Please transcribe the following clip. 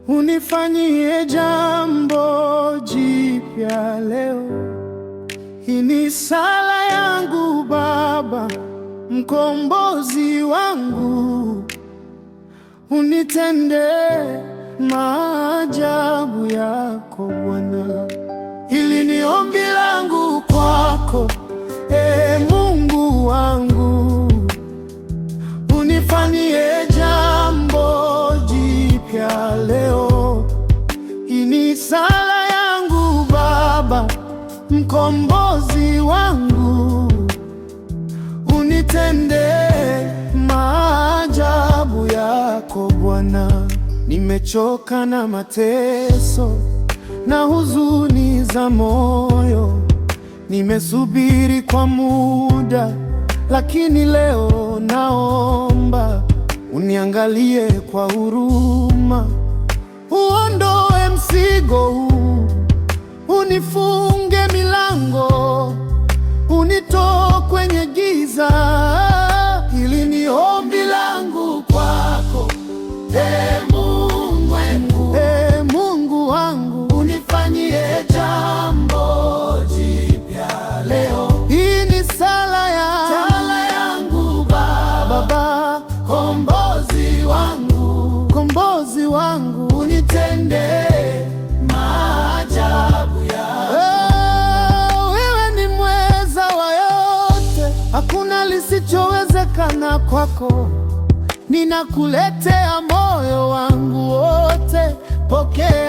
unifanyie jambo jipya leo. Hii ni sala yangu Baba, mkombozi wangu, unitende maajabu yako Bwana. Hili ni ombi langu kwako, Mungu wangu, unifanyie jambo jipya leo. Hii ni sala yangu Baba, mkombozi wangu, unitende maajabu yako Bwana. Nimechoka na mateso na huzuni za moyo, nimesubiri kwa muda, lakini leo naomba uniangalie kwa huruma, uondoe mzigo huu, unifunge milango, unitoe kwenye giza. Hili ni ombi langu kwako, Mungu wangu, unifanyie jambo jipya leo. Hii ni sala yangu Baba, kombozi wangu, unitende maajabu yako. Wewe ni mweza wa yote, hakuna lisichowezekana kwako. Ninakuletea moyo wangu wote, pokea